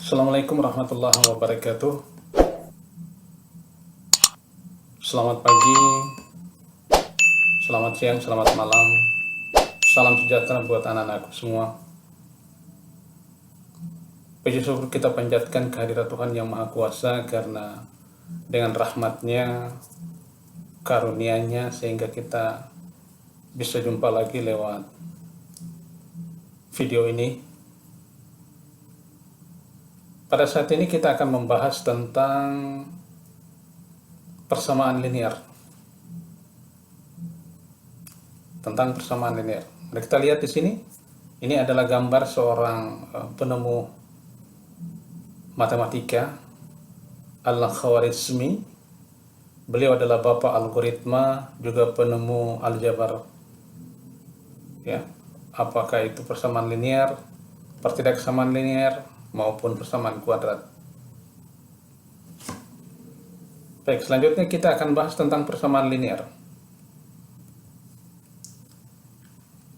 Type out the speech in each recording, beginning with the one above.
Assalamualaikum warahmatullahi wabarakatuh. Selamat pagi, selamat siang, selamat malam. Salam sejahtera buat anak-anakku semua. Puji syukur kita panjatkan kehadirat Tuhan Yang Maha Kuasa, karena dengan rahmat-Nya, karunia-Nya, sehingga kita bisa jumpa lagi lewat video ini. Pada saat ini kita akan membahas tentang persamaan linear. Tentang persamaan linear. Mari kita lihat di sini. Ini adalah gambar seorang penemu matematika, Al-Khwarizmi. Beliau adalah bapak algoritma, juga penemu aljabar. Ya, apakah itu persamaan linear, pertidaksamaan linear, maupun persamaan kuadrat. Baik, selanjutnya kita akan bahas tentang persamaan linear.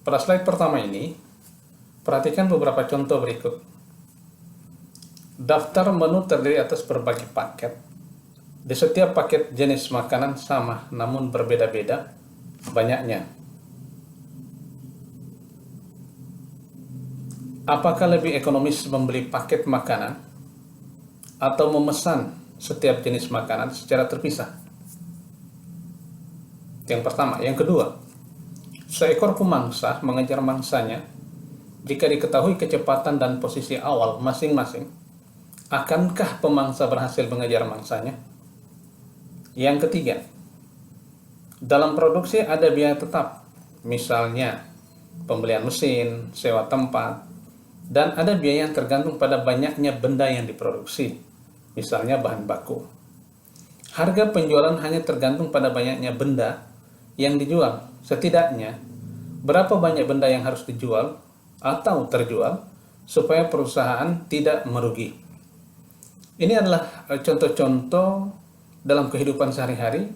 Pada slide pertama ini, perhatikan beberapa contoh berikut. Daftar menu terdiri atas berbagai paket. Di setiap paket jenis makanan sama, namun berbeda-beda banyaknya. Apakah lebih ekonomis membeli paket makanan atau memesan setiap jenis makanan secara terpisah? Yang pertama. Yang kedua, seekor pemangsa mengejar mangsanya. Jika diketahui kecepatan dan posisi awal masing-masing, akankah pemangsa berhasil mengejar mangsanya? Yang ketiga, dalam produksi ada biaya tetap, misalnya pembelian mesin, sewa tempat, dan ada biaya yang tergantung pada banyaknya benda yang diproduksi, misalnya bahan baku. Harga penjualan hanya tergantung pada banyaknya benda yang dijual. Setidaknya, berapa banyak benda yang harus dijual atau terjual supaya perusahaan tidak merugi. Ini adalah contoh-contoh dalam kehidupan sehari-hari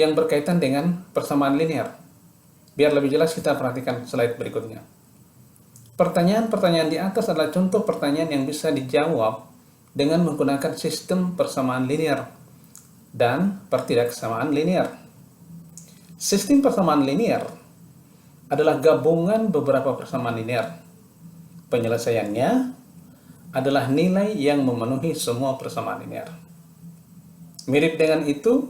yang berkaitan dengan persamaan linear. Biar lebih jelas, kita perhatikan slide berikutnya. Pertanyaan-pertanyaan di atas adalah contoh pertanyaan yang bisa dijawab dengan menggunakan sistem persamaan linear dan pertidaksamaan linear. Sistem persamaan linear adalah gabungan beberapa persamaan linear. Penyelesaiannya adalah nilai yang memenuhi semua persamaan linear. Mirip dengan itu,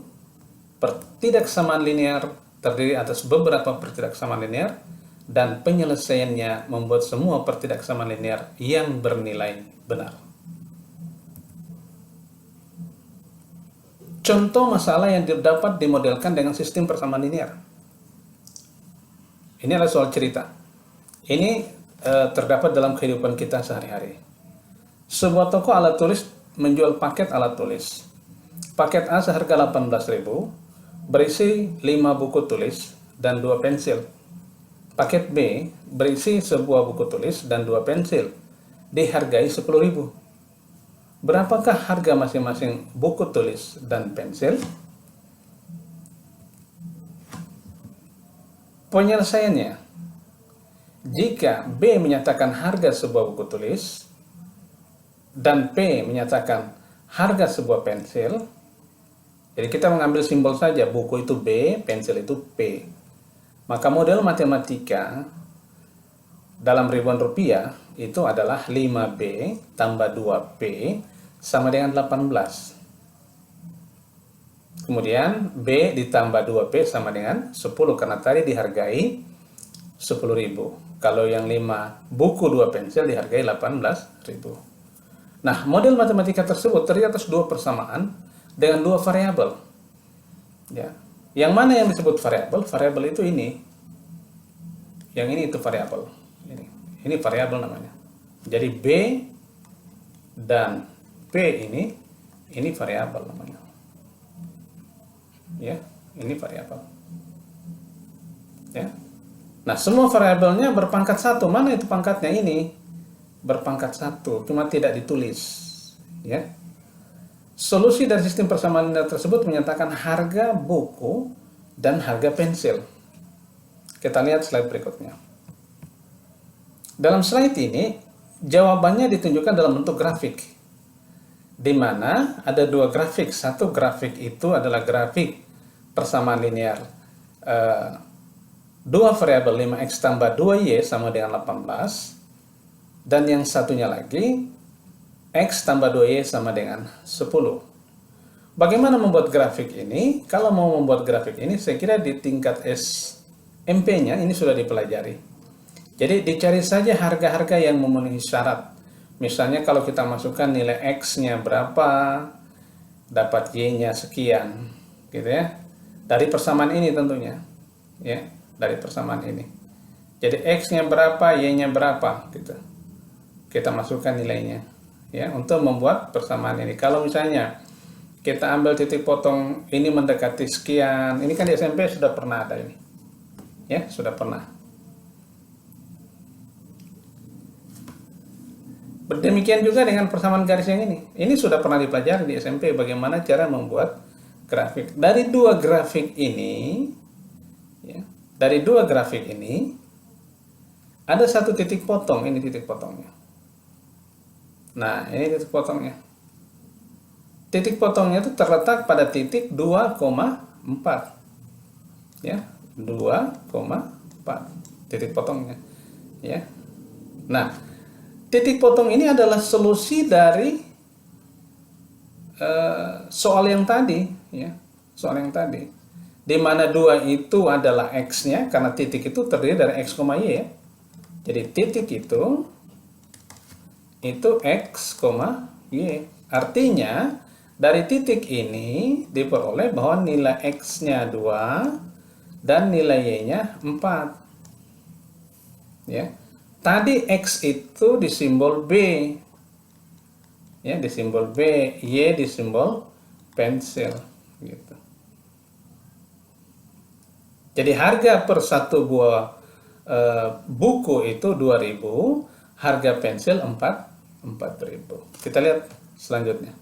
pertidaksamaan linear terdiri atas beberapa pertidaksamaan linear, dan penyelesaiannya membuat semua pertidaksamaan linear yang bernilai benar. Contoh masalah yang dapat dimodelkan dengan sistem persamaan linear. Ini adalah soal cerita. Ini terdapat dalam kehidupan kita sehari-hari. Sebuah toko alat tulis menjual paket alat tulis. Paket A seharga 18.000, berisi 5 buku tulis dan 2 pensil. Paket B berisi sebuah buku tulis dan 2 pensil, dihargai 10.000. Berapakah harga masing-masing buku tulis dan pensil? Penyelesaiannya, jika B menyatakan harga sebuah buku tulis dan P menyatakan harga sebuah pensil, jadi kita mengambil simbol saja, buku itu B, pensil itu P. Maka model matematika dalam ribuan rupiah itu adalah 5B tambah 2P sama dengan 18. Kemudian B ditambah 2P sama dengan 10, karena tadi dihargai 10.000. Kalau yang 5 buku 2 pensil dihargai 18.000. Nah, model matematika tersebut terdiri atas 2 persamaan dengan 2 variabel. Ya. Yang mana yang disebut variabel? Variabel itu ini. Yang ini itu variabel. Ini variabel namanya. Jadi B dan P ini variabel namanya. Ya, ini variabel. Ya. Nah, semua variabelnya berpangkat 1. Mana itu pangkatnya? Ini berpangkat 1, cuma tidak ditulis. Ya. Solusi dari sistem persamaan linear tersebut menyatakan harga buku dan harga pensil. Kita lihat slide berikutnya. Dalam slide ini, jawabannya ditunjukkan dalam bentuk grafik. di mana ada dua grafik. Satu grafik itu adalah grafik persamaan linear dua variabel 5x tambah 2y sama dengan 18, dan yang satunya lagi x tambah 2y sama dengan 10. Bagaimana membuat grafik ini? Kalau mau membuat grafik ini, saya kira di tingkat SMP-nya ini sudah dipelajari. Jadi dicari saja harga-harga yang memenuhi syarat. Misalnya kalau kita masukkan nilai x-nya berapa, dapat y-nya sekian, gitu ya. Dari persamaan ini tentunya, ya, dari persamaan ini. Jadi x-nya berapa, y-nya berapa, gitu. Kita masukkan nilainya, ya, untuk membuat persamaan ini. Kalau misalnya kita ambil titik potong ini mendekati sekian, ini kan di SMP sudah pernah ada ini, ya, sudah pernah. Demikian juga dengan persamaan garis yang ini sudah pernah dipelajari di SMP bagaimana cara membuat grafik. Dari dua grafik ini, ya, dari dua grafik ini ada satu titik potong, ini titik potongnya. Nah, ini titik potongnya. Titik potongnya itu terletak pada titik 2,4. Ya, 2,4 titik potongnya. Ya. Nah, titik potong ini adalah solusi dari soal yang tadi, ya. Soal yang tadi. Di mana 2 itu adalah x-nya karena titik itu terdiri dari x, y, ya. Jadi titik itu x, y. Artinya dari titik ini diperoleh bahwa nilai x-nya 2 dan nilai y-nya 4. Ya. Tadi x itu di simbol B. Ya, di simbol B, y di simbol pensil gitu. Jadi harga per satu buah buku itu 2.000, harga pensil 4.000. Kita lihat selanjutnya.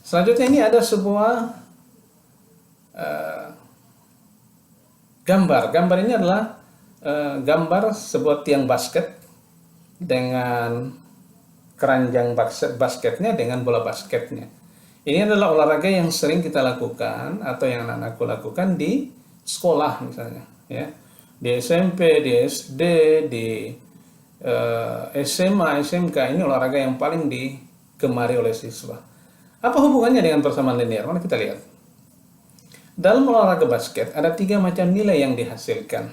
Selanjutnya ini ada sebuah gambar. Gambar ini adalah gambar sebuah tiang basket dengan keranjang basketnya dengan bola basketnya. Ini adalah olahraga yang sering kita lakukan atau yang anak-anakku lakukan di sekolah misalnya, ya. Di SMP, di SD, di SMA, SMK, ini olahraga yang paling digemari oleh siswa. Apa hubungannya dengan persamaan linear? Mari kita lihat. Dalam olahraga basket ada 3 macam nilai yang dihasilkan.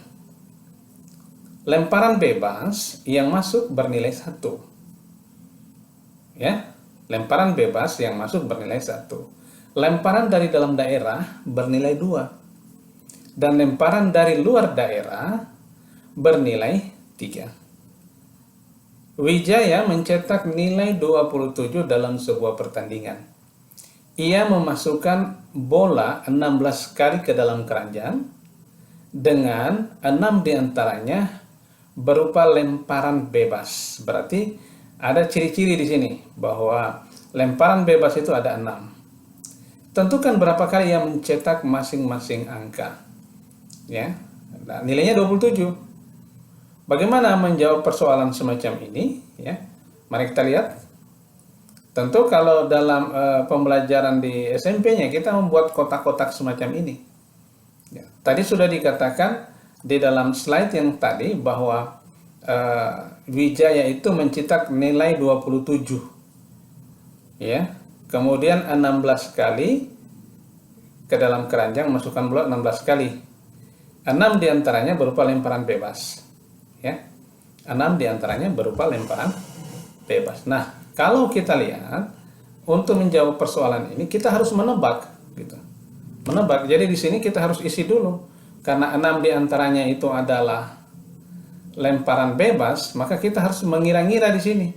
Lemparan bebas yang masuk bernilai 1. Ya, lemparan bebas yang masuk bernilai 1. Lemparan dari dalam daerah bernilai 2. Dan lemparan dari luar daerah bernilai 3. Wijaya mencetak nilai 27 dalam sebuah pertandingan. Ia memasukkan bola 16 kali ke dalam keranjang dengan 6 diantaranya berupa lemparan bebas. Berarti ada ciri-ciri di sini bahwa lemparan bebas itu ada 6. Tentukan berapa kali ia mencetak masing-masing angka. Ya. Nah, nilainya 27. Bagaimana menjawab persoalan semacam ini? Ya. Mari kita lihat. Tentu kalau dalam pembelajaran di SMP-nya kita membuat kotak-kotak semacam ini. Ya. Tadi sudah dikatakan di dalam slide yang tadi bahwa Wijaya itu mencetak nilai 27. Ya. Kemudian 16 kali ke dalam keranjang, masukkan bola 16 kali. 6 diantaranya berupa lemparan bebas. Ya. 6 diantaranya berupa lemparan bebas. Nah, kalau kita lihat untuk menjawab persoalan ini kita harus menebak gitu. Menebak. Jadi di sini kita harus isi dulu. Karena 6 diantaranya itu adalah lemparan bebas, maka kita harus mengira-ngira di sini.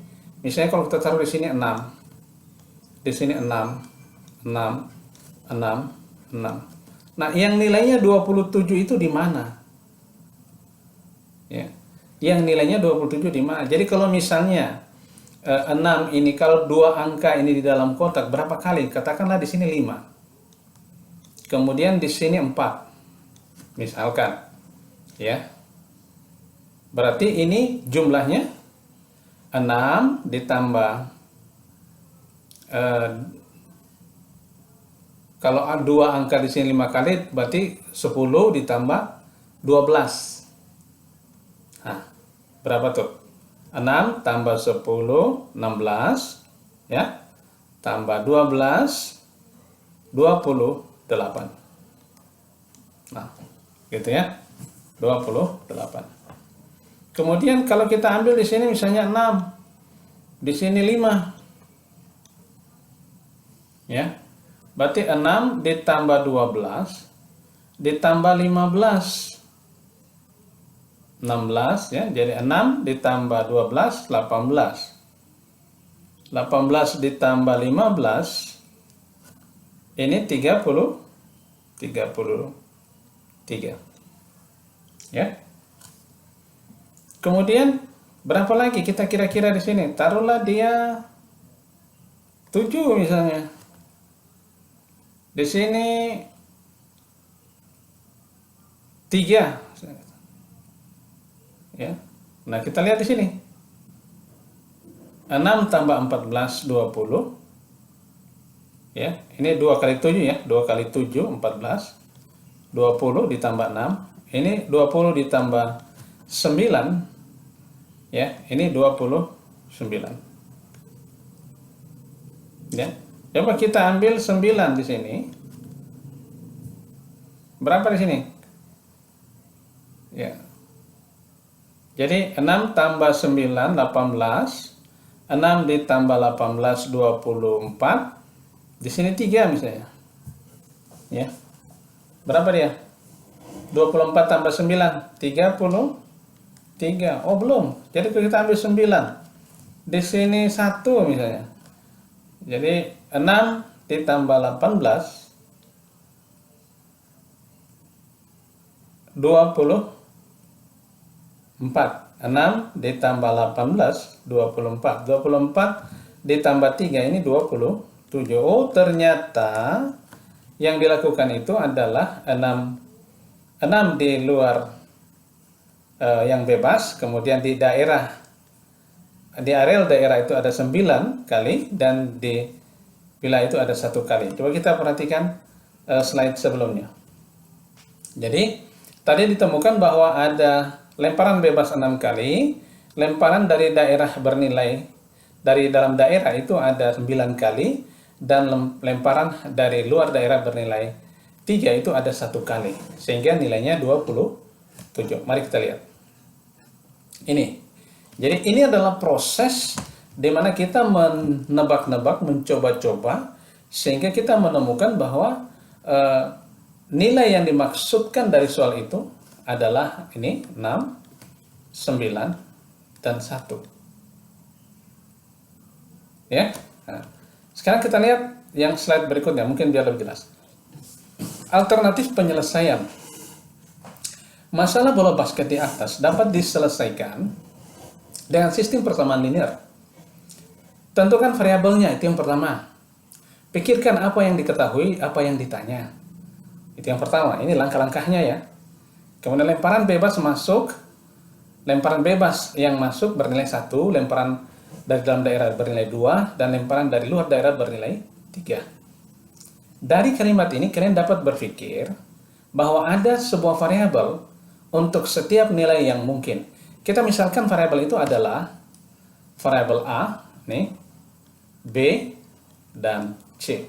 Misalnya kalau kita taruh di sini 6. Di sini 6, 6, 6, 6. Nah, yang nilainya 27 itu di mana? Ya. Yang nilainya 27 di mana? Jadi kalau misalnya 6 ini, kalau 2 angka ini di dalam kotak, berapa kali? Katakanlah di sini 5. Kemudian di sini 4. Misalkan. Ya. Berarti ini jumlahnya 6 ditambah eh, kalau dua angka di sini 5 kali, berarti 10 ditambah 12. Nah, berapa tuh? 6 tambah 10, 16. Ya, tambah 12, 28. Nah, gitu ya, 28. Kemudian kalau kita ambil di sini misalnya 6, di sini 5. Ya, berarti 6 ditambah 12 ditambah 15. 16 ya, jadi 6 ditambah 12, 18. 18 ditambah 15, ini 33. Ya. Kemudian berapa lagi kita kira-kira di sini? Taruhlah dia 7 misalnya. Di sini 3. Ya. Nah, kita lihat di sini. 6 tambah 14, 20. Ya, ini 2 kali 7 ya. 2 kali 7, 14. 20 ditambah 6. Ini 20 ditambah 9. Ya, ini 29. Ya. Coba kita ambil 9 di sini. Berapa di sini? Ya. Jadi 6 tambah 9, 18. 6 ditambah 18, 24. Di sini 3 misalnya. Ya. Berapa dia? 24 tambah 9, 33. Oh, belum. Jadi kita ambil 9. Di sini 1 misalnya. Jadi 6 ditambah 18, 24. 6 ditambah 18, 24. 24 ditambah 3, ini 27. Oh, ternyata yang dilakukan itu adalah 6 di luar yang bebas, kemudian di areal daerah itu ada 9 kali, dan di wilayah itu ada 1 kali. Coba kita perhatikan slide sebelumnya. Jadi tadi ditemukan bahwa ada lemparan bebas 6 kali, lemparan dari daerah bernilai, dari dalam daerah itu ada 9 kali, dan lemparan dari luar daerah bernilai 3 itu ada 1 kali, sehingga nilainya 27. Mari kita lihat. Ini. Jadi ini adalah proses di mana kita menebak-nebak, mencoba-coba, sehingga kita menemukan bahwa nilai yang dimaksudkan dari soal itu adalah ini 6, 9, dan 1. Ya. Nah, sekarang kita lihat yang slide berikutnya, mungkin biar lebih jelas. Alternatif penyelesaian. Masalah bola basket di atas dapat diselesaikan dengan sistem persamaan linear. Tentukan variabelnya, itu yang pertama. Pikirkan apa yang diketahui, apa yang ditanya. Itu yang pertama, ini langkah-langkahnya ya. Kemudian lemparan bebas masuk. Lemparan bebas yang masuk bernilai 1, lemparan dari dalam daerah bernilai 2, dan lemparan dari luar daerah bernilai 3. Dari kalimat ini kalian dapat berpikir bahwa ada sebuah variabel untuk setiap nilai yang mungkin. Kita misalkan variabel itu adalah variabel A, nih, B, dan C.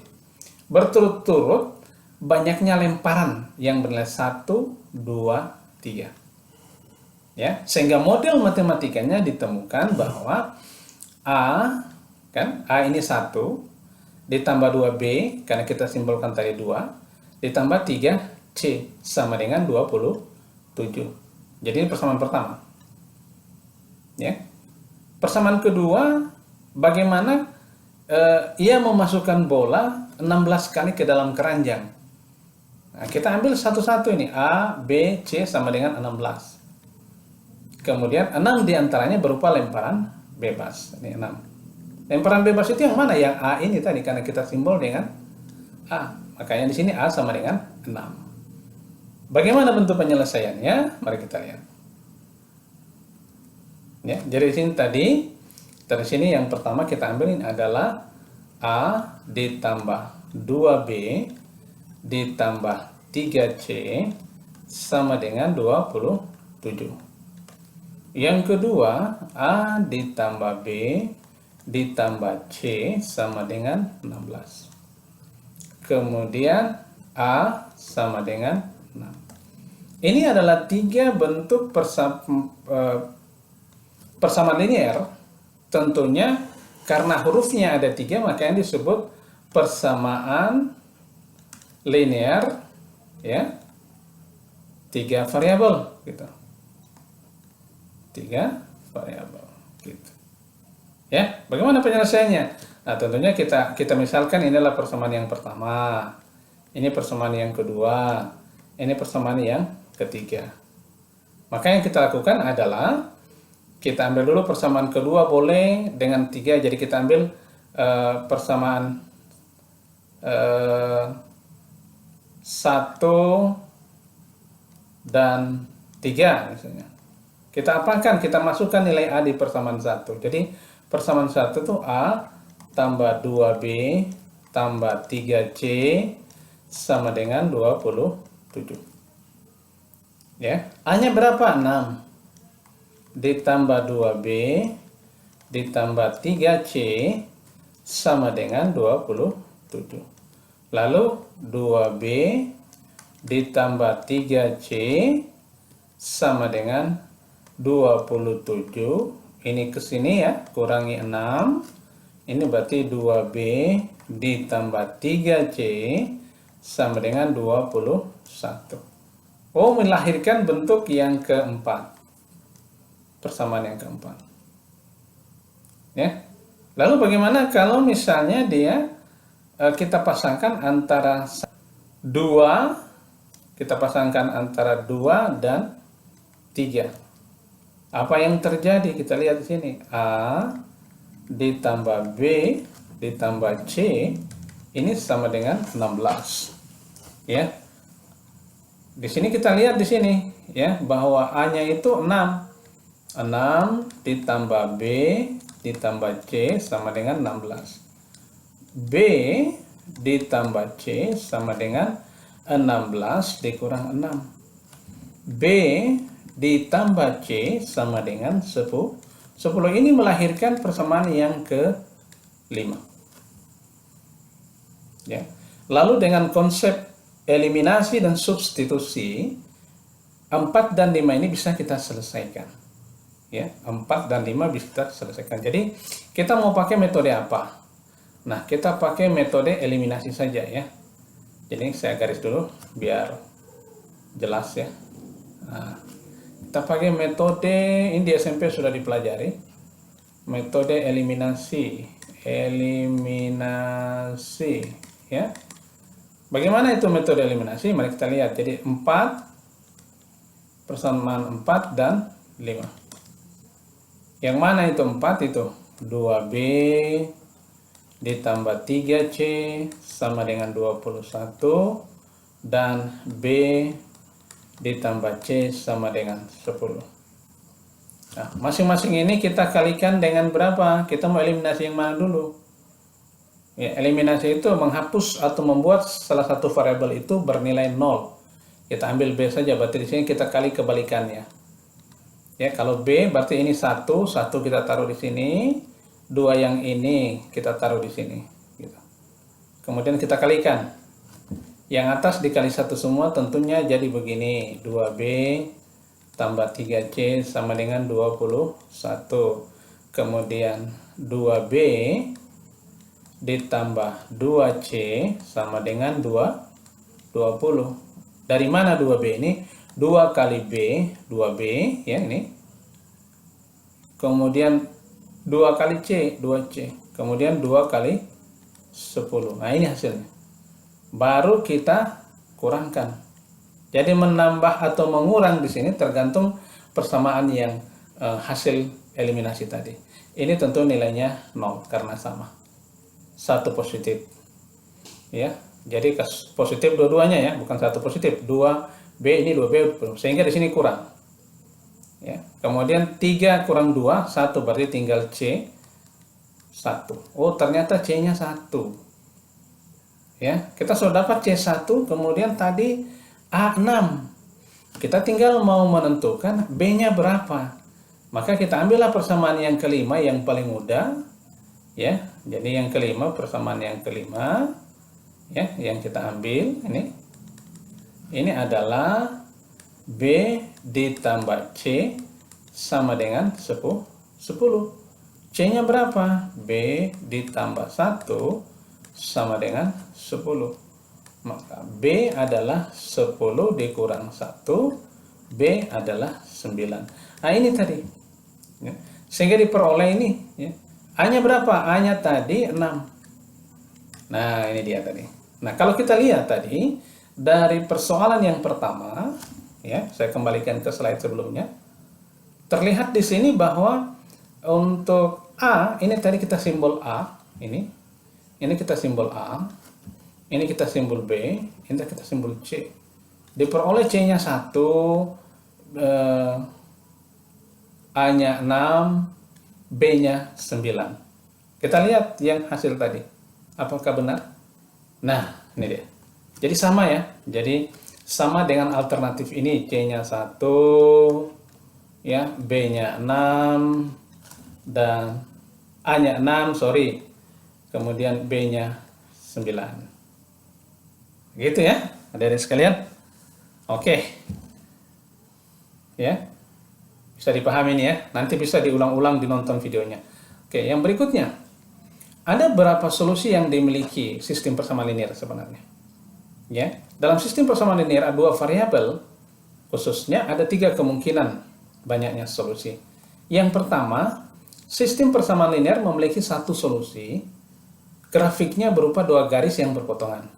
Berturut-turut banyaknya lemparan yang bernilai 1, 2, 3. Ya, sehingga model matematikanya ditemukan bahwa A, kan, A ini 1, ditambah 2B, karena kita simbolkan tadi 2, ditambah 3C, sama dengan 27. Jadi ini persamaan pertama. Ya. Persamaan kedua, bagaimana ia memasukkan bola 16 kali ke dalam keranjang. Nah, kita ambil satu-satu ini, A, B, C sama dengan 16. Kemudian 6 diantaranya berupa lemparan bebas. Ini 6. Lemparan bebas itu yang mana? Yang A ini tadi, karena kita simbol dengan A. Makanya di sini A sama dengan 6. Bagaimana bentuk penyelesaiannya? Mari kita lihat. Ya, jadi di sini tadi, dari sini yang pertama kita ambil ini adalah A ditambah 2B ditambah 3C sama dengan 27. Yang kedua, A ditambah B ditambah C sama dengan 16. Kemudian A sama dengan 6. Ini adalah 3 bentuk persamaan linear. Tentunya karena hurufnya ada 3, maka yang disebut persamaan linear, ya, 3 variabel gitu. 3 variabel gitu. Ya, bagaimana penyelesaiannya? Nah, tentunya kita misalkan inilah persamaan yang pertama, ini persamaan yang kedua, ini persamaan yang ketiga. Maka yang kita lakukan adalah kita ambil dulu persamaan kedua boleh dengan 3, jadi kita ambil persamaan 1 dan 3 misalnya. Kita apakan? Kita masukkan nilai A di persamaan 1. Jadi persamaan 1 itu A tambah 2B tambah 3C sama dengan 27. Ya, A-nya berapa? 6. Ditambah 2B ditambah 3C sama dengan 27. Lalu 2B ditambah 3C sama dengan 27. Ini ke sini ya, kurangi 6. Ini berarti 2B ditambah 3C sama dengan 21. Oh, melahirkan bentuk yang keempat. Persamaan yang keempat. Ya. Lalu bagaimana kalau misalnya dia kita pasangkan antara 2, kita pasangkan antara 2 dan 3. Apa yang terjadi? Kita lihat di sini. A ditambah B ditambah C ini sama dengan 16. Ya. Di sini kita lihat di sini ya bahwa A-nya itu 6. 6 ditambah B ditambah C sama dengan 16. B ditambah C sama dengan 16 dikurang 6. B ditambah C sama dengan 10. 10 ini melahirkan persamaan yang ke-5. Ya. Lalu dengan konsep eliminasi dan substitusi, 4 dan 5 ini bisa kita selesaikan. Ya, 4 dan 5 bisa kita selesaikan. Jadi kita mau pakai metode apa? Nah, kita pakai metode eliminasi saja ya. Jadi saya garis dulu biar jelas ya. Nah, kita pakai metode ini di SMP sudah dipelajari. Metode eliminasi ya. Bagaimana itu metode eliminasi? Mari kita lihat. Jadi 4 persamaan 4 dan 5. Yang mana itu 4 itu? 2B ditambah 3C sama dengan 21 dan B ditambah C sama dengan 10. Nah, masing-masing ini kita kalikan dengan berapa? Kita mau eliminasi yang mana dulu? Ya, eliminasi itu menghapus atau membuat salah satu variabel itu bernilai 0. Kita ambil B saja, berarti di sini kita kali kebalikannya. Ya, kalau B berarti ini 1 kita taruh di sini, 2 yang ini kita taruh di sini. Gitu. Kemudian kita kalikan. Yang atas dikali 1 semua tentunya jadi begini, 2B tambah 3C sama dengan 21. Kemudian 2B ditambah 2C sama dengan 20. Dari mana 2B ini? 2 kali B, 2B ya ini. Kemudian 2 kali C, 2C. Kemudian 2 kali 10. Nah, ini hasilnya. Baru kita kurangkan. Jadi menambah atau mengurang di sini tergantung persamaan yang hasil eliminasi tadi. Ini tentu nilainya 0 karena sama. 1 positif. Ya. Jadi positif dua-duanya ya, bukan 1 positif. 2B ini 2B sehingga di sini kurang. Ya. Kemudian 3 kurang 2, 1 berarti tinggal C 1. Oh, ternyata C-nya 1. Ya, kita sudah dapat C1, kemudian tadi A6. Kita tinggal mau menentukan B-nya berapa. Maka kita ambillah persamaan yang kelima yang paling mudah. Ya, jadi yang kelima, persamaan yang kelima, ya, yang kita ambil ini adalah B ditambah C sama dengan 10. C-nya berapa? B ditambah 1 sama dengan 10. Maka B adalah 10 dikurang 1, B adalah 9. Nah, ini tadi. Ya. Sehingga diperoleh ini. Ya. A-nya berapa? A-nya tadi 6. Nah, ini dia tadi. Nah, kalau kita lihat tadi, dari persoalan yang pertama, ya, saya kembalikan ke slide sebelumnya, terlihat di sini bahwa untuk A, ini tadi kita simbol A, ini kita simbol A, ini kita simbol B, ini kita simbol C. Diperoleh C-nya 1, A-nya 6, B-nya 9. Kita lihat yang hasil tadi. Apakah benar? Nah, ini dia. Jadi sama ya. Jadi sama dengan alternatif ini. C-nya 1, ya, B-nya 6, dan A-nya 6, sorry. Kemudian B-nya 9. Gitu ya, adik-adik sekalian. Oke. Ya. Bisa dipahami nih ya, nanti bisa diulang-ulang dinonton videonya. Oke, yang berikutnya. Ada beberapa solusi yang dimiliki sistem persamaan linear sebenarnya. Ya, dalam sistem persamaan linear ada 2 variabel, khususnya ada 3 kemungkinan banyaknya solusi. Yang pertama, sistem persamaan linear memiliki satu solusi, grafiknya berupa 2 garis yang berpotongan.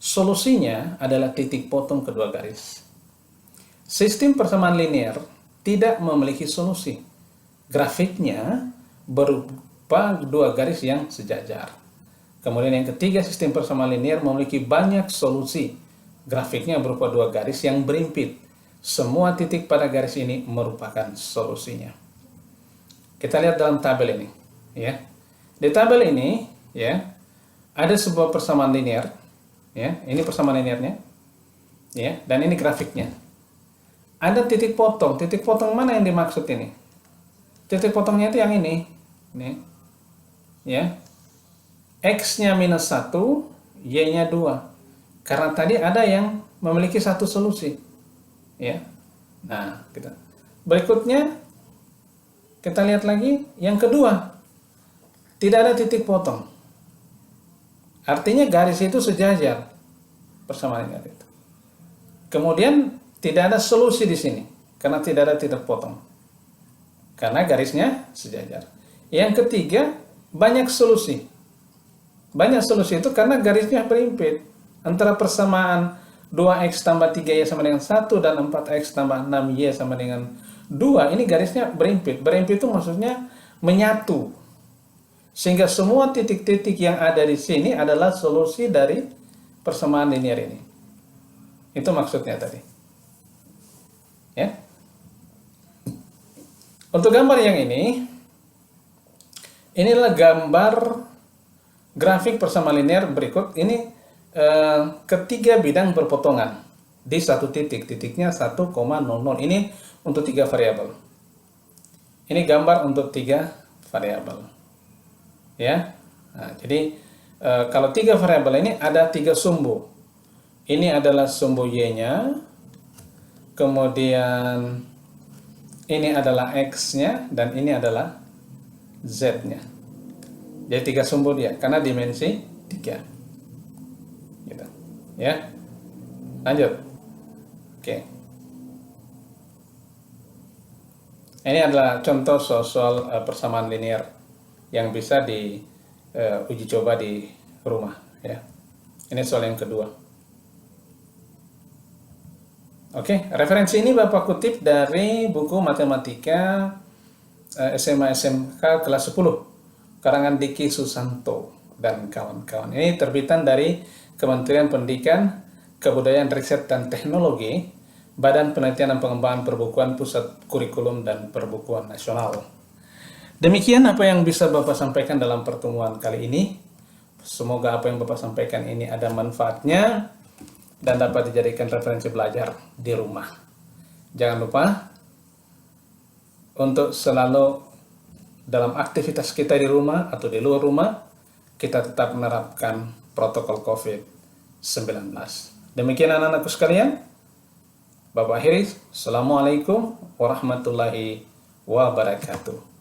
Solusinya adalah titik potong kedua garis. Sistem persamaan linear tidak memiliki solusi. Grafiknya berupa 2 garis yang sejajar. Kemudian yang ketiga, sistem persamaan linear memiliki banyak solusi. Grafiknya berupa 2 garis yang berimpit. Semua titik pada garis ini merupakan solusinya. Kita lihat dalam tabel ini, ya. Di tabel ini, ya, ada sebuah persamaan linear, ya. Ini persamaan linearnya, ya, dan ini grafiknya. Ada titik potong. Titik potong mana yang dimaksud ini? Titik potongnya itu yang ini. Ya. X-nya minus 1, Y-nya 2. Karena tadi ada yang memiliki satu solusi. Ya. Nah, berikutnya kita lihat lagi yang kedua. Tidak ada titik potong. Artinya garis itu sejajar persamaan linear itu. Kemudian tidak ada solusi di sini karena tidak ada titik potong. Karena garisnya sejajar. Yang ketiga, banyak solusi. Banyak solusi itu karena garisnya berimpit. Antara persamaan 2x tambah 3y sama dengan 1 dan 4x tambah 6y sama dengan 2, ini garisnya berimpit. Berimpit itu maksudnya menyatu. Sehingga semua titik-titik yang ada di sini adalah solusi dari persamaan linear ini. Itu maksudnya tadi. Ya. Untuk gambar yang ini inilah gambar grafik persamaan linear berikut. Ini ketiga bidang berpotongan di satu titik. Titiknya 1,00. Ini untuk 3 variabel. Ini gambar untuk 3 variabel. Ya. Nah, jadi kalau 3 variabel ini ada 3 sumbu. Ini adalah sumbu Y-nya. Kemudian ini adalah X-nya dan ini adalah Z-nya. Jadi 3 sumbu dia karena dimensi 3. Gitu. Ya. Lanjut. Oke. Ini adalah contoh soal persamaan linear yang bisa diuji coba di rumah, ya. Ini soal yang kedua. Oke, referensi ini Bapak kutip dari buku Matematika SMA SMK kelas 10 karangan Diki Susanto dan kawan-kawan. Ini terbitan dari Kementerian Pendidikan, Kebudayaan, Riset dan Teknologi, Badan Penelitian dan Pengembangan Perbukuan, Pusat Kurikulum dan Perbukuan Nasional. Demikian apa yang bisa Bapak sampaikan dalam pertemuan kali ini. Semoga apa yang Bapak sampaikan ini ada manfaatnya dan dapat dijadikan referensi belajar di rumah. Jangan lupa untuk selalu dalam aktivitas kita di rumah atau di luar rumah, kita tetap menerapkan protokol COVID-19. Demikian anak-anakku sekalian, Bapak akhiri, Assalamualaikum warahmatullahi wabarakatuh.